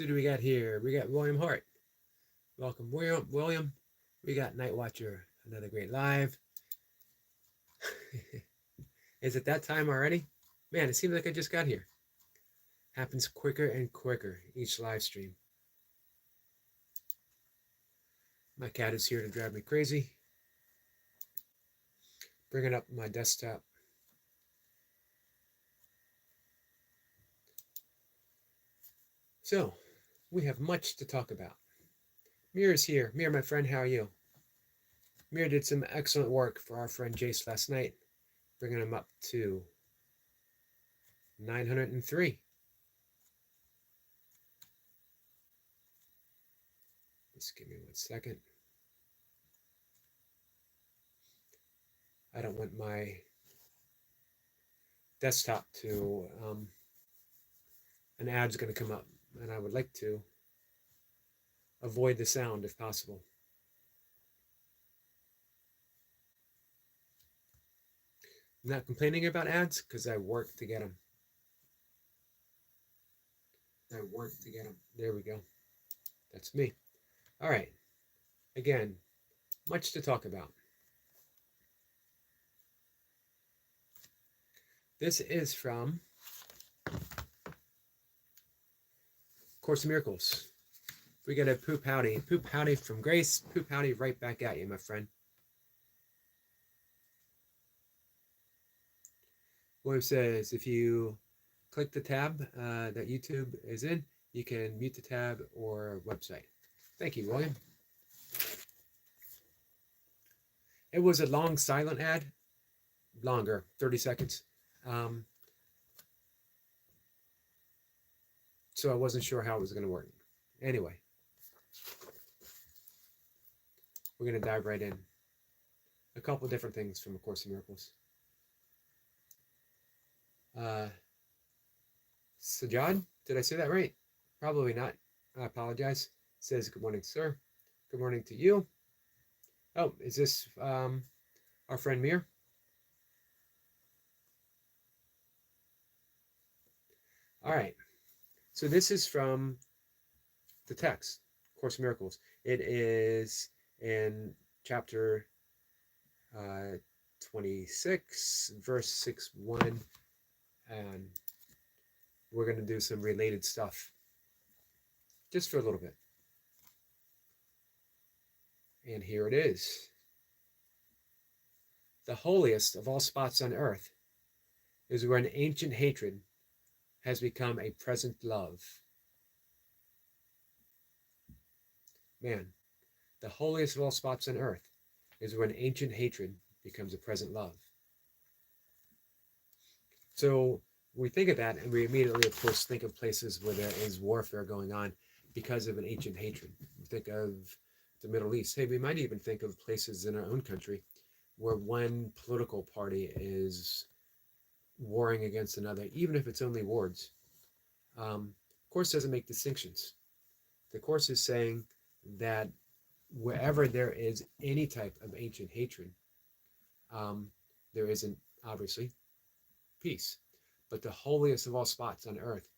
Who do we got here? We got William Hart. Welcome, William. William. We got Night Watcher. Another great live. Is it that time already? Man, it seems like I just got here. Happens quicker and quicker each live stream. My cat is here to drive me crazy. Bringing up my desktop. So, we have much to talk about. Mir is here. Mir, my friend, how are you? Mir did some excellent work for our friend Jace last night, bringing him up to 903. Just give me 1 second. I don't want my desktop to, an ad's going to come up, and I would like to avoid the sound if possible. I'm not complaining about ads because I work to get them. There we go. That's me. All right. Again, much to talk about. This is from Course in Miracles. We got a poop howdy. Poop howdy from Grace. Poop howdy right back at you, my friend. William says, if you click the tab that YouTube is in, you can mute the tab or website. Thank you, William. It was a long silent ad. Longer, 30 seconds. So I wasn't sure how it was going to work. Anyway, we're going to dive right in. A couple different things from A Course in Miracles. Sajad, did I say that right? Probably not. I apologize. Says, good morning, sir. Good morning to you. Oh, is this our friend Mir? All right. So this is from the text, Course in Miracles. It is in chapter 26, verse 6-1. And we're going to do some related stuff just for a little bit. And here it is. The holiest of all spots on earth is where an ancient hatred has become a present love. Man, the holiest of all spots on earth is where an ancient hatred becomes a present love. So we think of that, and we immediately, of course, think of places where there is warfare going on because of an ancient hatred. We think of the Middle East. Hey, we might even think of places in our own country where one political party is warring against another, even if it's only words. Course doesn't make distinctions. The Course is saying that wherever there is any type of ancient hatred, there isn't, obviously, peace. But the holiest of all spots on earth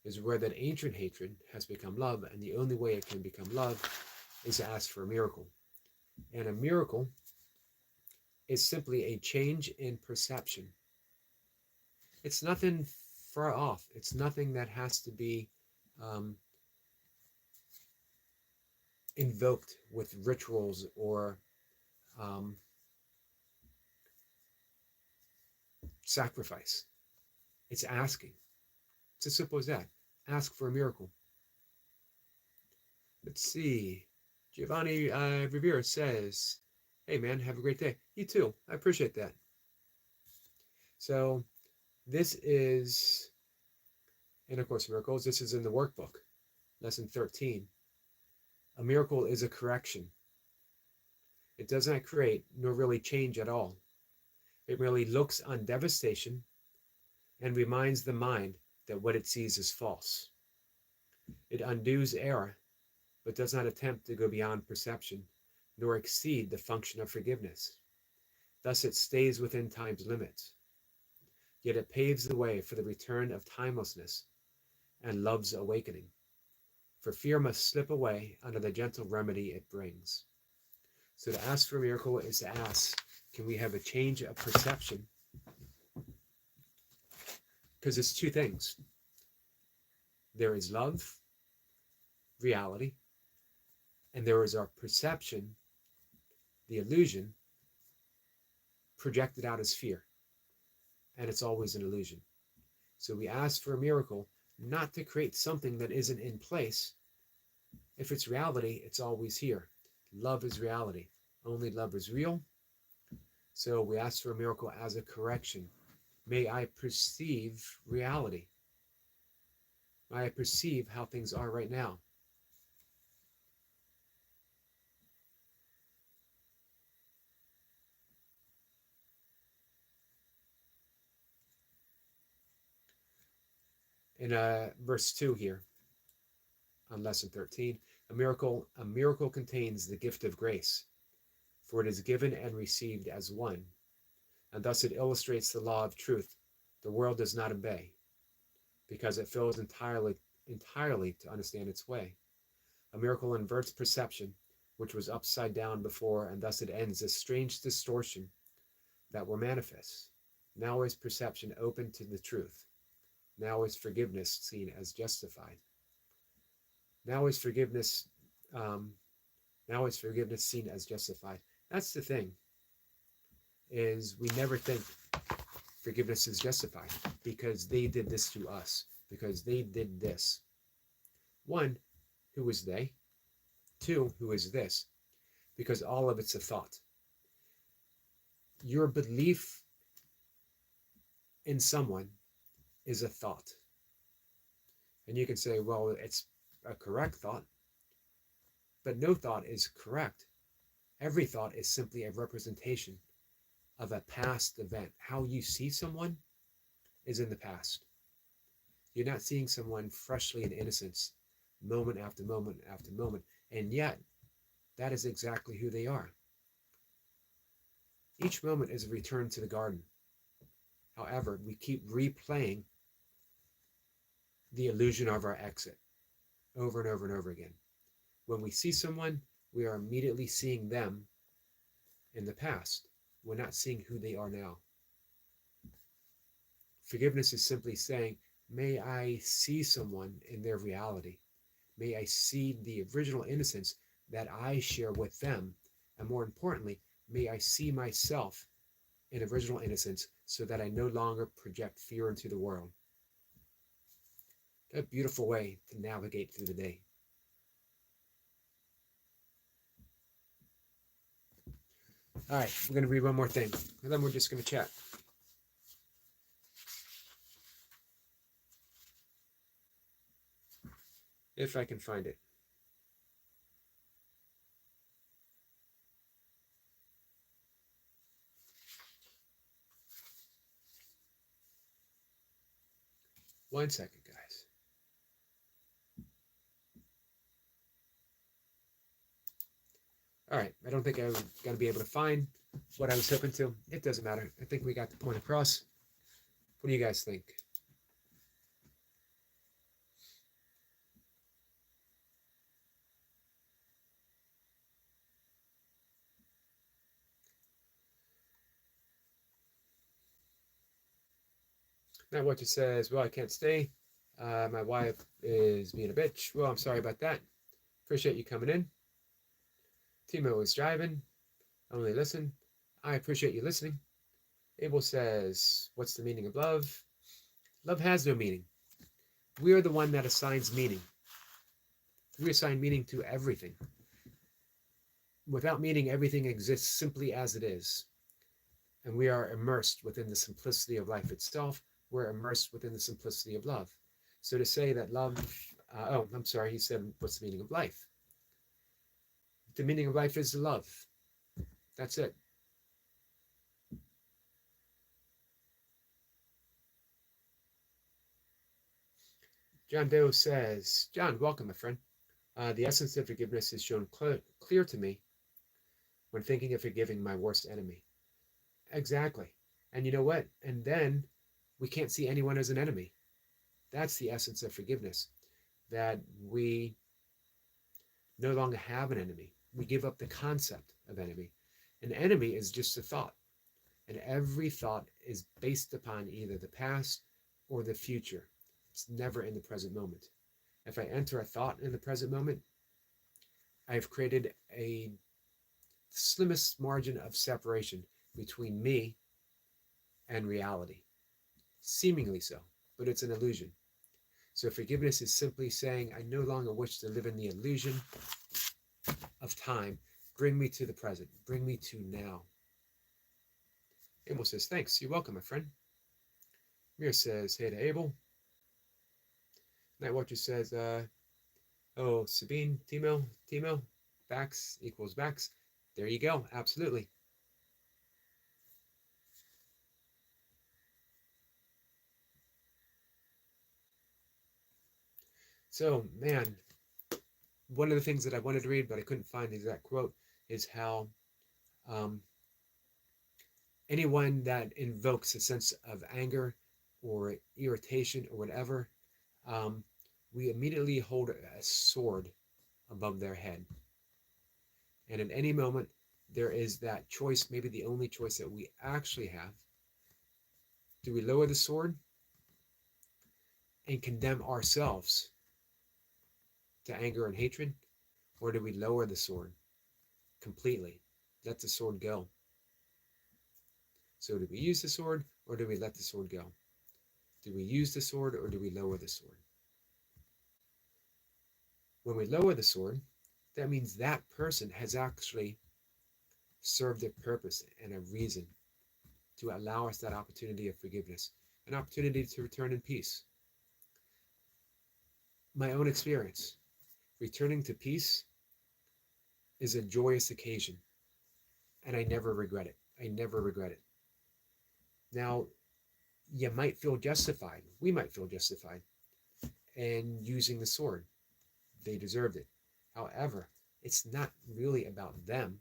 is where that ancient hatred has become love, and the only way it can become love is to ask for a miracle. And a miracle is simply a change in perception. It's nothing far off. It's nothing that has to be invoked with rituals or sacrifice. It's asking. It's as simple as that. Ask for a miracle. Let's see. Giovanni Rivera says, hey man, have a great day. You too. I appreciate that. So this is in A Course in Miracles. This is in the workbook, lesson 13. A miracle is a correction. It does not create nor really change at all. It merely looks on devastation and reminds the mind that what it sees is false. It undoes error, but does not attempt to go beyond perception, nor exceed the function of forgiveness. Thus it stays within time's limits. Yet it paves the way for the return of timelessness and love's awakening. for fear must slip away under the gentle remedy it brings. So to ask for a miracle is to ask, can we have a change of perception? Because it's two things. There is love, reality, and there is our perception, the illusion, projected out as fear. And it's always an illusion. So we ask for a miracle not to create something that isn't in place. If it's reality, it's always here. Love is reality. Only love is real. So we ask for a miracle as a correction. May I perceive reality. May I perceive how things are right now. In verse 2 here, on lesson 13, a miracle contains the gift of grace, for it is given and received as one, and thus it illustrates the law of truth the world does not obey, because it fails entirely to understand its way. A miracle inverts perception, which was upside down before, and thus it ends a strange distortion that were manifest. Now is perception open to the truth. Now is forgiveness seen as justified. Now is forgiveness seen as justified. That's the thing, is we never think forgiveness is justified because they did this to us, because they did this. One, who is they? Two, who is this? Because all of it's a thought. Your belief in someone is a thought. And you can say, well, it's a correct thought. But no thought is correct. Every thought is simply a representation of a past event. How you see someone is in the past. You're not seeing someone freshly in innocence, moment after moment after moment. And yet, that is exactly who they are. Each moment is a return to the garden. However, we keep replaying the illusion of our exit over and over and over again. When we see someone, we are immediately seeing them in the past. We're not seeing who they are now. Forgiveness is simply saying, may I see someone in their reality. May I see the original innocence that I share with them. And more importantly, may I see myself in original innocence so that I no longer project fear into the world. A beautiful way to navigate through the day. All right, we're going to read one more thing, and then we're just going to chat. If I can find it. One second, guys. All right, I don't think I'm going to be able to find what I was hoping to. It doesn't matter. I think we got the point across. What do you guys think? Now what you says, well, I can't stay. My wife is being a bitch. Well, I'm sorry about that. Appreciate you coming in. Timo is driving. Only listen. I appreciate you listening. Abel says, what's the meaning of love? Love has no meaning. We are the one that assigns meaning. We assign meaning to everything. Without meaning, everything exists simply as it is. And we are immersed within the simplicity of life itself. We're immersed within the simplicity of love. So to say that love, I'm sorry, he said, what's the meaning of life? The meaning of life is love. That's it. John Doe says, John, welcome, my friend. The essence of forgiveness is shown clear to me when thinking of forgiving my worst enemy. Exactly. And you know what? And then we can't see anyone as an enemy. That's the essence of forgiveness. That we no longer have an enemy. We give up the concept of enemy. An enemy is just a thought, and every thought is based upon either the past or the future. It's never in the present moment. If I enter a thought in the present moment, I've created a slimmest margin of separation between me and reality, seemingly so, but it's an illusion. So forgiveness is simply saying, I no longer wish to live in the illusion of time. Bring me to the present. Bring me to now. Abel says, thanks. You're welcome, my friend. Mir says, hey to Abel. Night Watcher says, oh, Sabine, Timo, backs equals backs. There you go. Absolutely. So, man, one of the things that I wanted to read, but I couldn't find the exact quote, is how anyone that invokes a sense of anger or irritation or whatever, we immediately hold a sword above their head. And at any moment, there is that choice, maybe the only choice that we actually have. Do we lower the sword and condemn ourselves to anger and hatred? Or do we lower the sword completely? Let the sword go. So do we use the sword or do we let the sword go? Do we use the sword or do we lower the sword? When we lower the sword, that means that person has actually served a purpose and a reason to allow us that opportunity of forgiveness, an opportunity to return in peace. My own experience, returning to peace is a joyous occasion, and I never regret it. I never regret it. Now, you might feel justified, we might feel justified in using the sword. They deserved it. However, it's not really about them.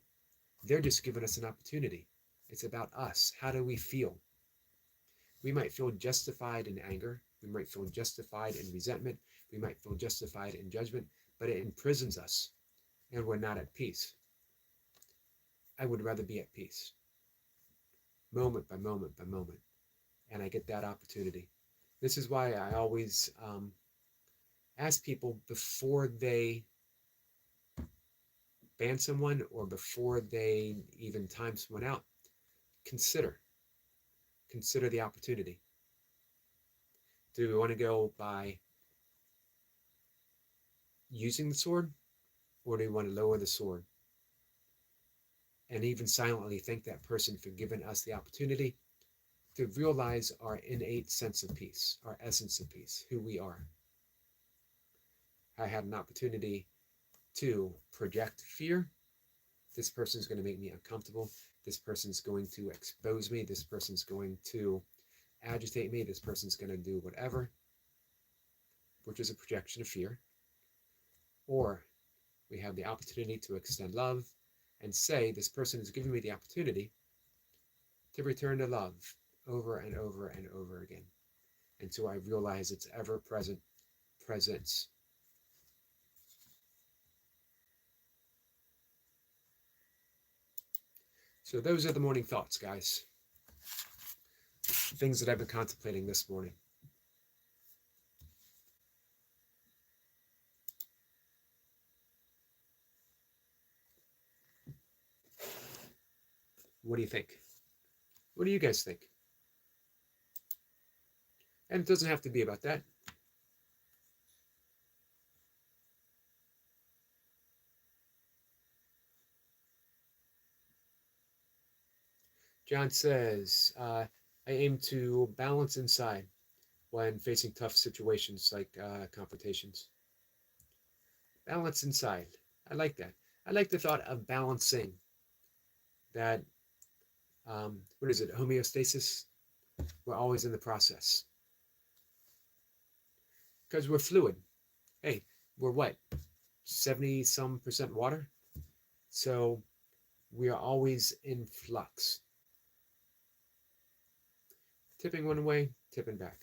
They're just giving us an opportunity. It's about us. How do we feel? We might feel justified in anger. We might feel justified in resentment. We might feel justified in judgment, but it imprisons us and we're not at peace. I would rather be at peace, moment by moment by moment, and I get that opportunity. This is why I always ask people before they ban someone or before they even time someone out, consider the opportunity. Do we want to go by using the sword, or do we want to lower the sword and even silently thank that person for giving us the opportunity to realize our innate sense of peace, our essence of peace, who we are? I had an opportunity to project fear. This person's going to make me uncomfortable. This person's going to expose me. This person's going to agitate me. This person's going to do whatever, which is a projection of fear. Or we have the opportunity to extend love and say, this person is giving me the opportunity to return to love over and over and over again until I realize its ever-present presence. So those are the morning thoughts, guys. Things that I've been contemplating this morning. What do you think? What do you guys think? And it doesn't have to be about that. John says, I aim to balance inside when facing tough situations like confrontations. Balance inside. I like that. I like the thought of balancing that. What is it? Homeostasis. We're always in the process because we're fluid. Hey, we're what? 70-some% water. So we are always in flux. Tipping one way, tipping back.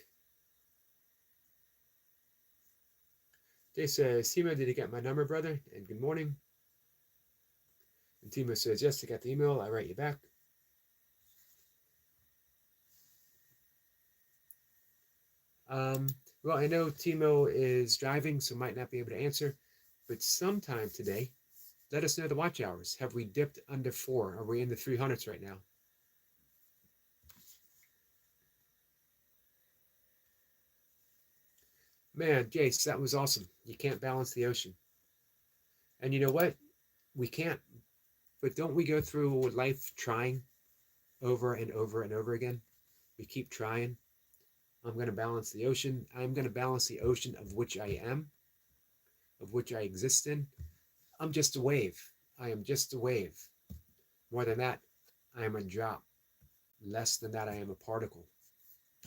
Jay says, Timo, did you get my number, brother? And good morning. And Timo says, yes, I got the email. I write you back. Um, well, I know Timo is driving, so might not be able to answer. But sometime today, let us know the watch hours. Have we dipped under 4? Are we in the 300s right now? Man, Jace, that was awesome. You can't balance the ocean. And you know what? We can't. But don't we go through life trying over and over and over again? We keep trying. I'm going to balance the ocean. I'm going to balance the ocean of which I am, of which I exist in. I'm just a wave. I am just a wave. More than that, I am a drop. Less than that, I am a particle.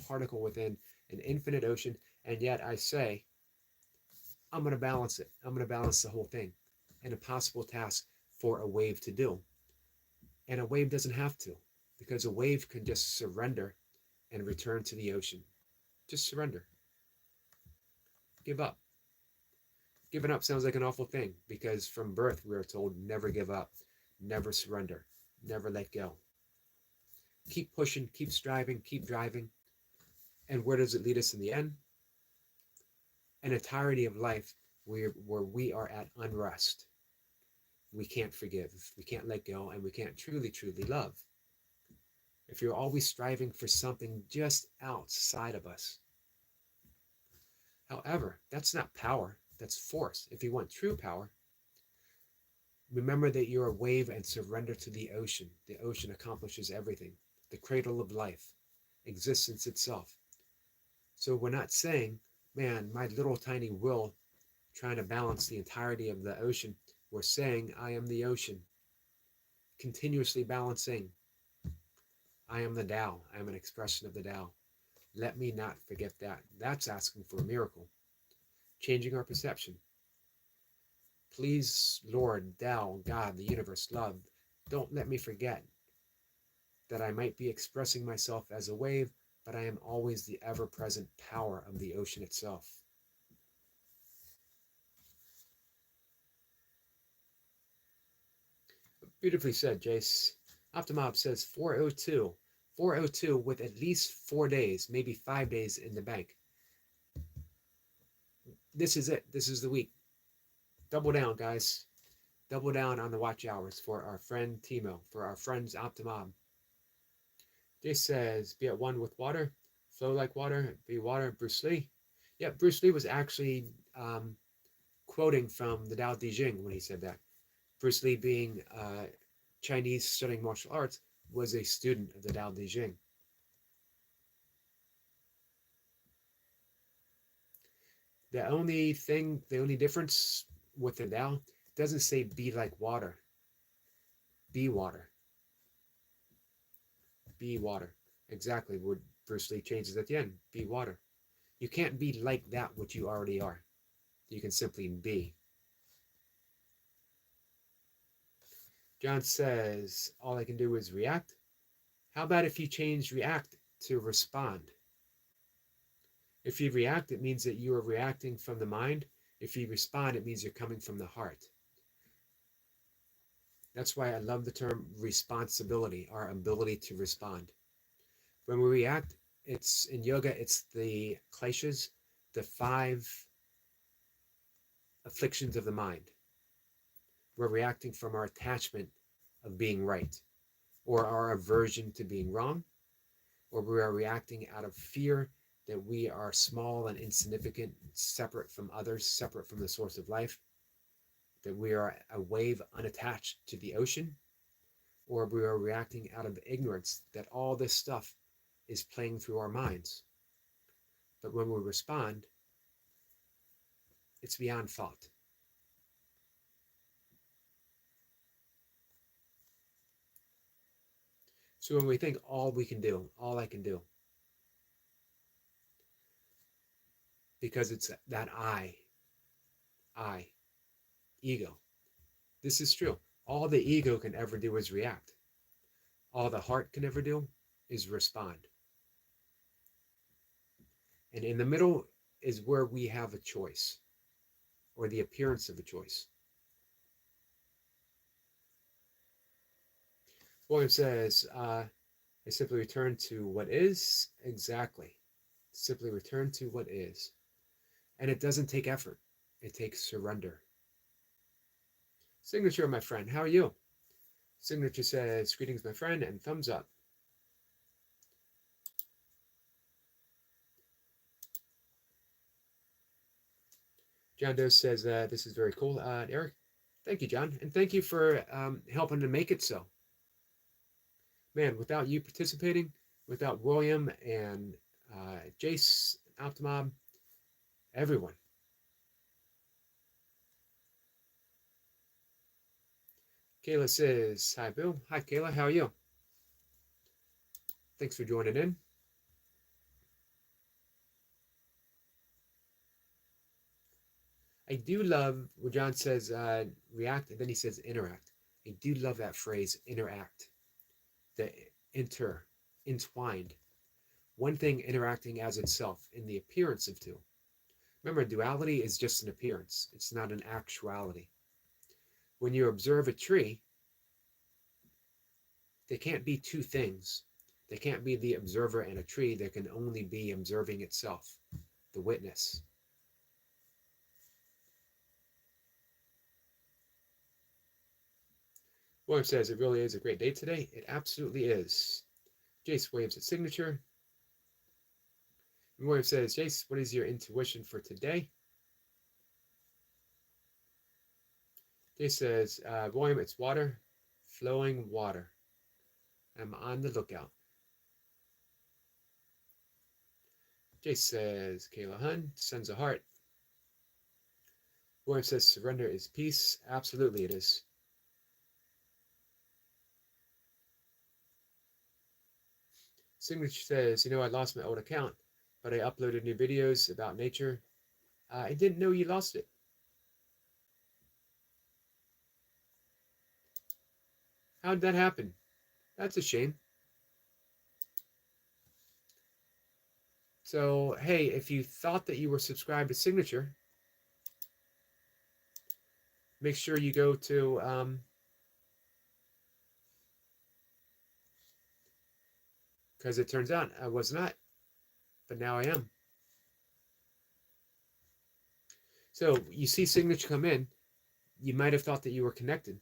Particle within an infinite ocean. And yet I say, I'm going to balance it. I'm going to balance the whole thing. An impossible task for a wave to do. And a wave doesn't have to, because a wave can just surrender and return to the ocean. Just surrender. Give up. Giving up sounds like an awful thing, because from birth we are told never give up, never surrender, never let go. Keep pushing, keep striving, keep driving. And where does it lead us in the end? An entirety of life where we are at unrest. We can't forgive, we can't let go, and we can't truly, truly love. If you're always striving for something just outside of us. However, that's not power, that's force. If you want true power, remember that you're a wave and surrender to the ocean. The ocean accomplishes everything. The cradle of life, existence itself. So we're not saying, man, my little tiny will trying to balance the entirety of the ocean. We're saying, I am the ocean, continuously balancing. I am the Tao. I am an expression of the Tao. Let me not forget that. That's asking for a miracle. Changing our perception. Please, Lord, Tao, God, the universe, love, don't let me forget that I might be expressing myself as a wave, but I am always the ever-present power of the ocean itself. Beautifully said, Jace. Optimob says 402. 402 with at least 4 days, maybe 5 days in the bank. This is it. This is the week. Double down, guys. Double down on the watch hours for our friend Timo, for our friends Optimob. Jace says, be at one with water, flow like water, be water, Bruce Lee. Yeah, Bruce Lee was actually quoting from the Tao Te Ching when he said that. Bruce Lee, being Chinese studying martial arts, was a student of the Tao Te Ching. The only difference with the Tao doesn't say be like water. Be water. Be water. Exactly what Bruce Lee changes at the end. Be water. You can't be like that which you already are. You can simply be. John says, all I can do is react. How about if you change react to respond? If you react, it means that you are reacting from the mind. If you respond, it means you're coming from the heart. That's why I love the term responsibility, our ability to respond. When we react, it's in yoga, it's the kleshas, the 5 afflictions of the mind. We're reacting from our attachment of being right, or our aversion to being wrong, or we are reacting out of fear that we are small and insignificant, separate from others, separate from the source of life, that we are a wave unattached to the ocean, or we are reacting out of ignorance that all this stuff is playing through our minds. But when we respond, it's beyond thought. So when we think all we can do, all I can do, because it's that I, ego. This is true. All the ego can ever do is react. All the heart can ever do is respond. And in the middle is where we have a choice. or the appearance of a choice. William says, I simply return to what is. Exactly. Simply return to what is. And it doesn't take effort. It takes surrender. Signature, my friend, how are you? Signature says, greetings, my friend, and thumbs up. John Doe says, this is very cool. Eric, thank you, John. And thank you for helping to make it so. Man, without you participating, without William and Jace, Optimob, everyone. Kayla says, hi, Bill. Hi, Kayla. How are you? Thanks for joining in. I do love what John says, react, and then he says interact. I do love that phrase, interact. The entwined. One thing interacting as itself in the appearance of two. Remember, duality is just an appearance. It's not an actuality. When you observe a tree, there can't be two things. There can't be the observer and a tree. There can only be observing itself, the witness. William says, it really is a great day today. It absolutely is. Jace waves its signature. And William says, Jace, what is your intuition for today? Jace says, William, it's water, flowing water. I'm on the lookout. Jace says, Kayla Hun sends a heart. William says, surrender is peace. Absolutely it is. Signature says, I lost my old account, but I uploaded new videos about nature. I didn't know you lost it. How did that happen? That's a shame. So, hey, if you thought that you were subscribed to Signature, make sure you go to, because it turns out I was not, but now I am. So you see Signature come in, you might have thought that you were connected,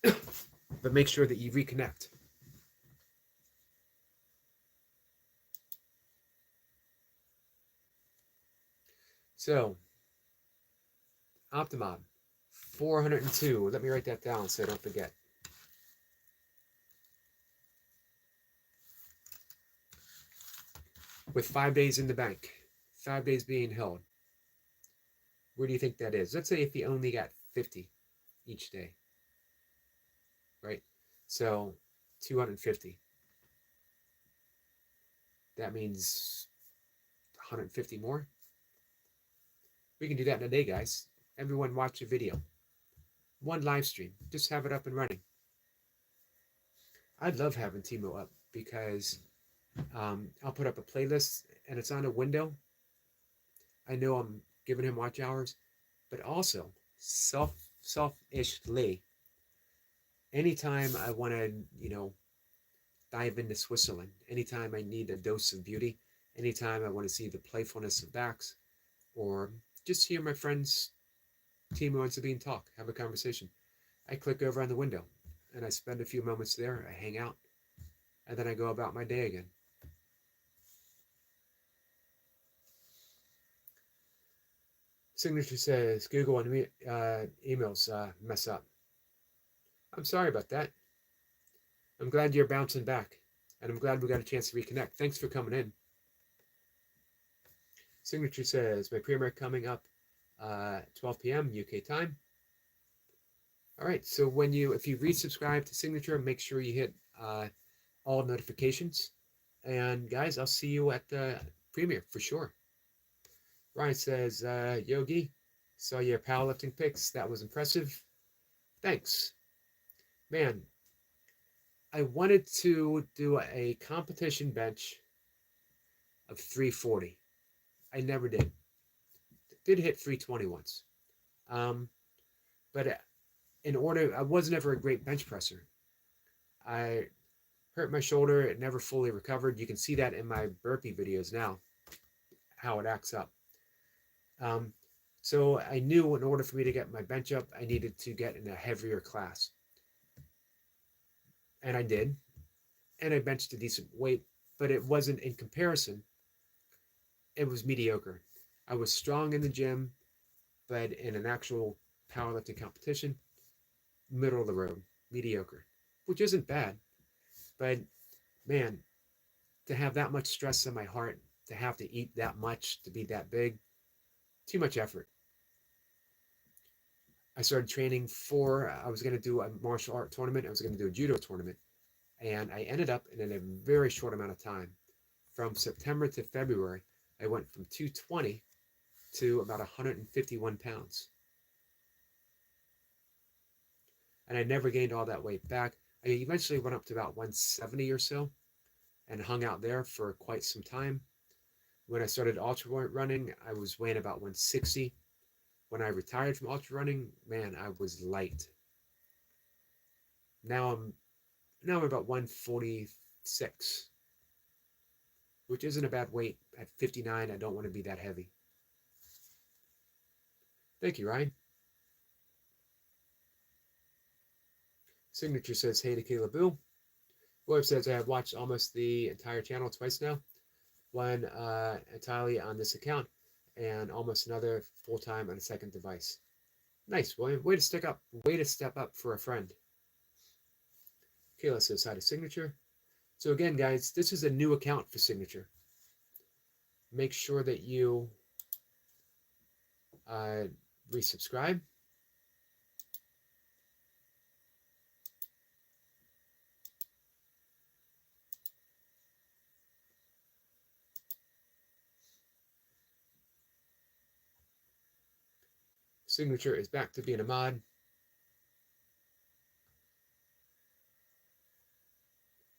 but make sure that you reconnect. So, Optimob, 402. Let me write that down so I don't forget. With 5 days in the bank, 5 days being held. Where do you think that is? Let's say if you only got 50 each day, right? So 250. That means 150 more. We can do that in a day, guys. Everyone watch a video. One live stream. Just have it up and running. I love having Timo up because I'll put up a playlist and it's on a window. I know I'm giving him watch hours, but also selfishly, anytime I want to, dive into Switzerland, anytime I need a dose of beauty, anytime I want to see the playfulness of Dax, or just hear my friends Timo and Sabine talk, have a conversation, I click over on the window and I spend a few moments there, I hang out, and then I go about my day again. Signature says Google and emails mess up. I'm sorry about that. I'm glad you're bouncing back, and I'm glad we got a chance to reconnect. Thanks for coming in. Signature says my premiere coming up 12 p.m. UK time. All right, so if you resubscribe to Signature, make sure you hit all notifications. And guys, I'll see you at the premiere for sure. Ryan says, Yogi, saw your powerlifting pics. That was impressive. Thanks. Man, I wanted to do a competition bench of 340. I never did. Did hit 320 once. Um, but in order, I was never a great bench presser. I hurt my shoulder. It never fully recovered. You can see that in my burpee videos now, how it acts up. Um, so I knew in order for me to get my bench up, I needed to get in a heavier class. And I did. And I benched a decent weight, but it wasn't in comparison. It was mediocre. I was strong in the gym, but in an actual powerlifting competition, middle of the road, mediocre, which isn't bad. But man, to have that much stress in my heart, to have to eat that much, to be that big, too much effort. I started training for, I was going to do a martial art tournament. I was going to do a judo tournament. And I ended up in a very short amount of time. From September to February, I went from 220 to about 151 pounds. And I never gained all that weight back. I eventually went up to about 170 or so and hung out there for quite some time. When I started ultra running, I was weighing about 160. When I retired from ultra running, man, I was light. Now I'm about 146, which isn't a bad weight. At 59, I don't want to be that heavy. Thank you, Ryan. Signature says, hey to Caleb Boo. William says, I have watched almost the entire channel twice now. One entirely on this account and almost another full-time on a second device. Nice, William. Way to stick up. Way to step up for a friend. Kayla says, hi to Signature. So again, guys, this is a new account for Signature. Make sure that you resubscribe. Signature is back to being a mod.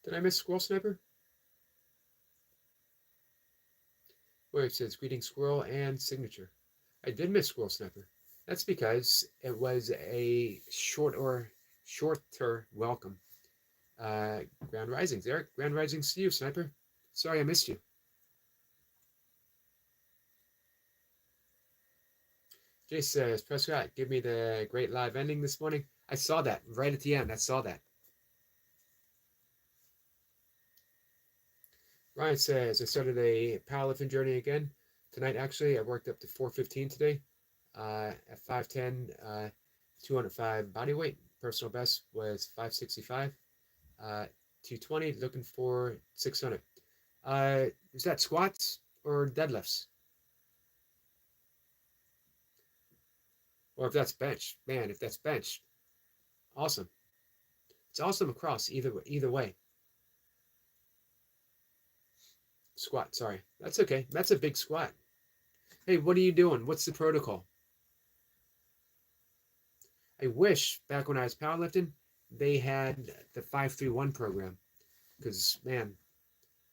Did I miss Squirrel Sniper? Where it says greeting Squirrel and Signature. I did miss Squirrel Sniper. That's because it was a shorter welcome. Grand Risings, Eric. Grand Risings to you, Sniper. Sorry I missed you. Jay says, Prescott, give me the great live ending this morning. I saw that right at the end. I saw that. Ryan says, I started a powerlifting journey again. Tonight, actually, I worked up to 415 today. At 5'10", 205 body weight. Personal best was 565. 220, looking for 600. Is that squats or deadlifts? Or if that's bench, man, if that's bench, awesome. It's awesome across either way. Squat, sorry. That's okay. That's a big squat. Hey, what are you doing? What's the protocol? I wish back when I was powerlifting, they had the 531 program. Because, man,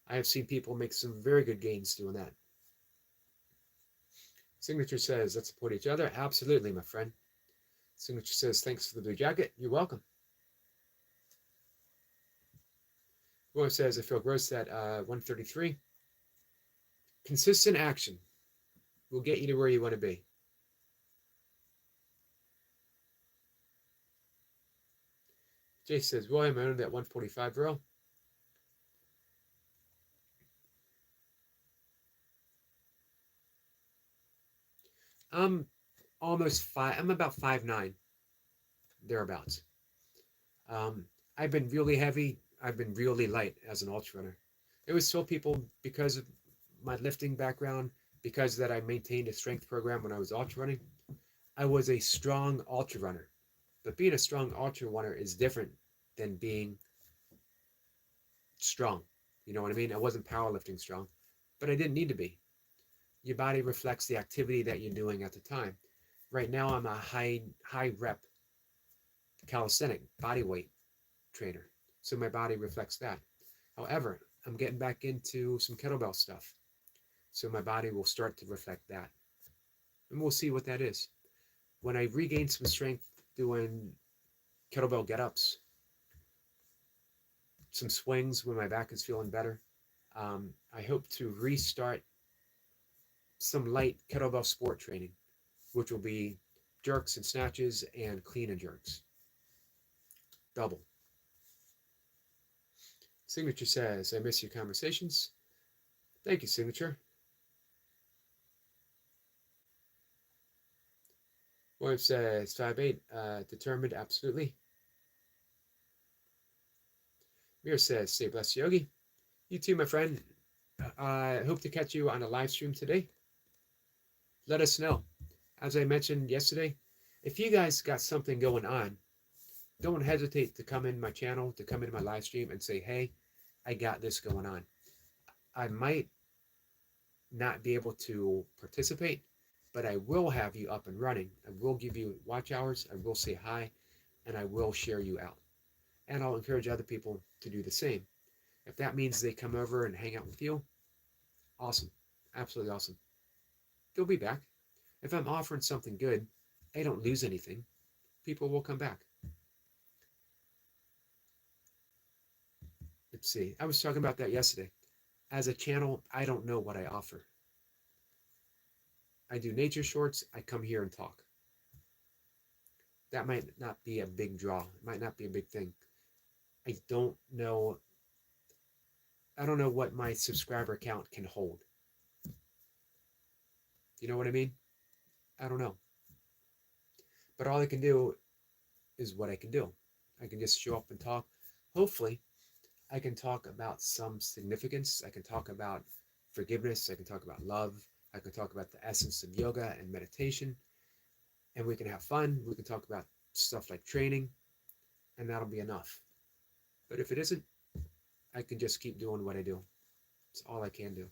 I have seen people make some very good gains doing that. Signature says, let's support each other. Absolutely, my friend. Signature says, thanks for the blue jacket. You're welcome. Roy says, I feel gross at 133. Consistent action will get you to where you want to be. Jay says, Roy, I'm owned at 145, bro. I'm almost five. I'm about 5'9", thereabouts. I've been really heavy. I've been really light as an ultra runner. I always told people because of my lifting background, because that I maintained a strength program when I was ultra running, I was a strong ultra runner. But being a strong ultra runner is different than being strong. You know what I mean? I wasn't powerlifting strong, but I didn't need to be. Your body reflects the activity that you're doing at the time. Right now, I'm a high rep calisthenic body weight trainer, so my body reflects that. However, I'm getting back into some kettlebell stuff, so my body will start to reflect that, and we'll see what that is. when I regain some strength doing kettlebell get-ups, some swings when my back is feeling better, I hope to restart some light kettlebell sport training, which will be jerks and snatches and clean and jerks. Double. Signature says, I miss your conversations. Thank you, Signature. William says, 5'8", determined, absolutely. Mir says, stay blessed, Yogi. You too, my friend. I hope to catch you on a live stream today. Let us know. As I mentioned yesterday, if you guys got something going on, don't hesitate to come in my channel, to come in my live stream and say, hey, I got this going on. I might not be able to participate, but I will have you up and running. I will give you watch hours. I will say hi, and I will share you out. And I'll encourage other people to do the same. If that means they come over and hang out with you, awesome. Absolutely awesome. They'll be back. If I'm offering something good, I don't lose anything. People will come back. Let's see. I was talking about that yesterday. As a channel, I don't know what I offer. I do nature shorts. I come here and talk. That might not be a big draw. It might not be a big thing. I don't know. I don't know what my subscriber count can hold. You know what I mean? I don't know. But all I can do is what I can do. I can just show up and talk. Hopefully, I can talk about some significance. I can talk about forgiveness. I can talk about love. I can talk about the essence of yoga and meditation. And we can have fun. We can talk about stuff like training. And that'll be enough. But if it isn't, I can just keep doing what I do. It's all I can do.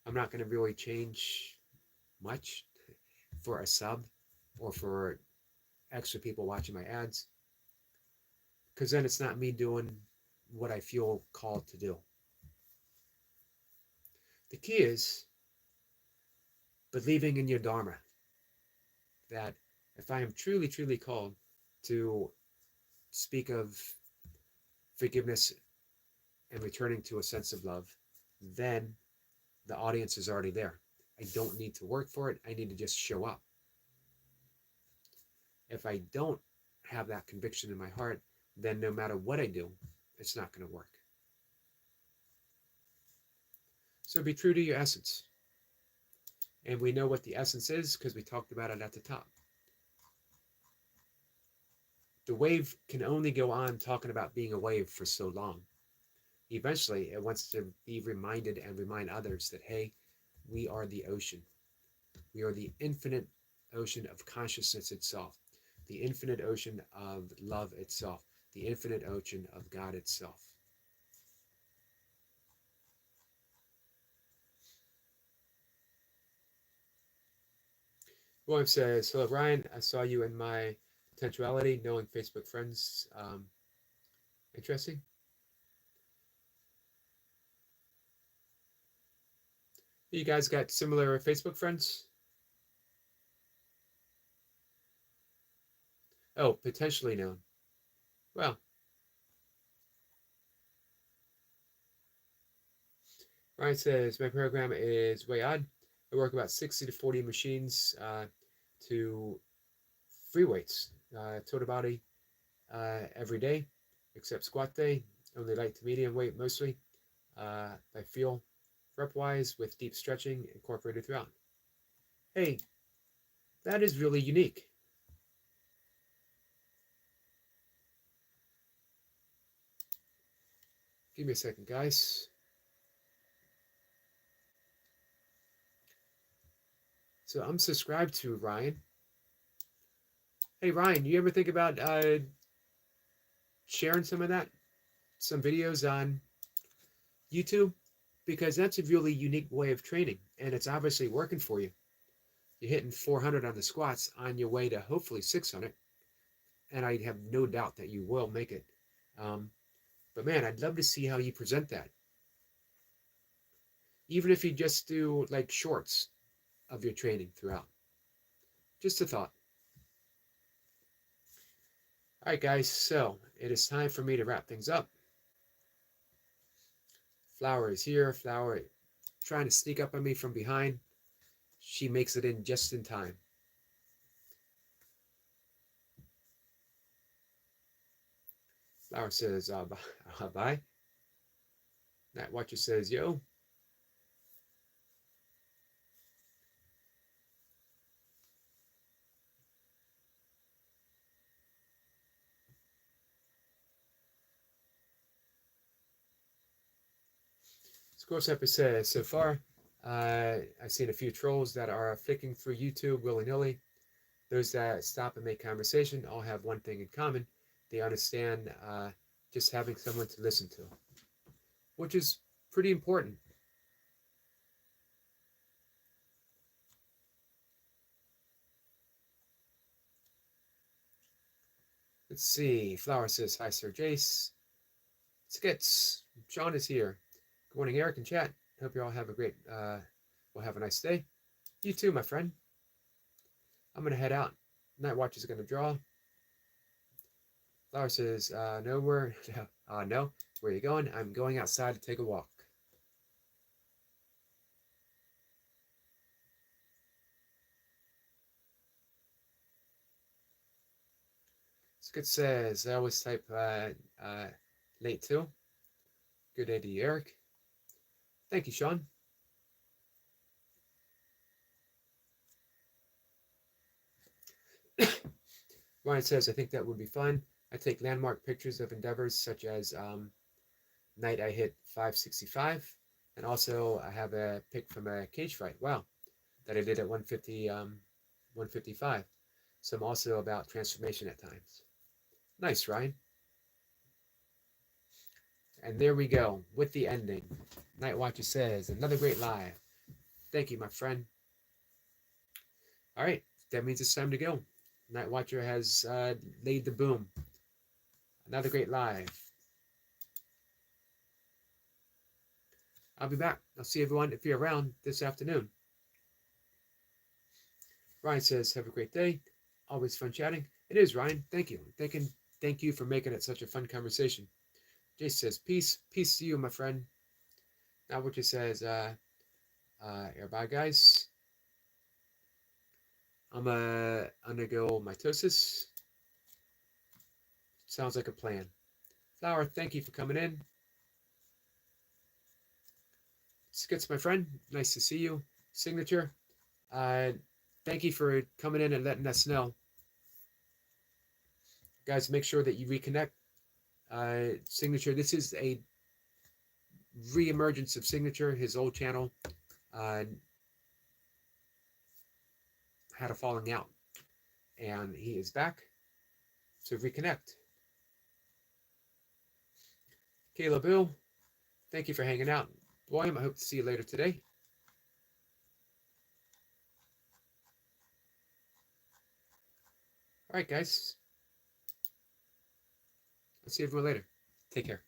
I'm not going to really change much for a sub or for extra people watching my ads, because then it's not me doing what I feel called to do. The key is believing in your dharma, that if I am truly, truly called to speak of forgiveness and returning to a sense of love, then the audience is already there. I don't need to work for it. I need to just show up. If I don't have that conviction in my heart, then no matter what I do, it's not going to work. So be true to your essence. And we know what the essence is because we talked about it at the top. The wave can only go on talking about being a wave for so long. Eventually, it wants to be reminded and remind others that, hey, we are the ocean. We are the infinite ocean of consciousness itself, the infinite ocean of love itself, the infinite ocean of God itself. William says, hello, Ryan. I saw you in my potentiality, knowing Facebook friends. Interesting. You guys got similar Facebook friends? Oh, potentially known. Well, Ryan says, my program is way odd. I work about 60 to 40 machines to free weights, total body every day, except squat day, only light to medium weight mostly. I feel rep-wise with deep stretching incorporated throughout. Hey, that is really unique. Give me a second, guys. So I'm subscribed to Ryan. Hey, Ryan, you ever think about sharing some of that? Some videos on YouTube? Because that's a really unique way of training, and it's obviously working for you. You're hitting 400 on the squats on your way to hopefully 600, and I have no doubt that you will make it. But man, I'd love to see how you present that. Even if you just do like shorts of your training throughout. Just a thought. All right, guys, so it is time for me to wrap things up. Flower is here. Flower trying to sneak up on me from behind. She makes it in just in time. Flower says, bye. Night Watcher says, yo. Scoresepper says, so far, I've seen a few trolls that are flicking through YouTube willy-nilly. Those that stop and make conversation all have one thing in common. They understand just having someone to listen to, which is pretty important. Let's see. Flower says, hi, Sir Jace. Skits. Sean is here. Good morning, Eric and chat. Hope you all have a great, will have a nice day. You too, my friend. I'm going to head out. Night Watch is going to draw. Flower says, no, no. Where are you going? I'm going outside to take a walk. Skit says, I always type late too. Good day to you, Eric. Thank you, Sean. Ryan says, I think that would be fun. I take landmark pictures of endeavors such as night I hit 565. And also I have a pic from a cage fight. Wow. That I did at 155. Some also about transformation at times. Nice, Ryan. And there we go with the ending. Night Watcher says, another great live. Thank you, my friend. All right, that means it's time to go. Night Watcher has laid the boom. Another great live. I'll be back. I'll see everyone if you're around this afternoon. Ryan says, have a great day. Always fun chatting. It is, Ryan. Thank you. Thank you for making it such a fun conversation. Jace says, peace. Peace to you, my friend. Night Watcher says, bye, guys. I'm gonna undergo mitosis. Sounds like a plan. Flower, thank you for coming in. Skits, my friend, nice to see you. Signature, thank you for coming in and letting us know. Guys, make sure that you reconnect. Signature, this is a re-emergence of Signature. His old channel had a falling out, and he is back to reconnect. Kayla Bill, thank you for hanging out. William, I hope to see you later today. All right, guys. I'll see everyone later. Take care.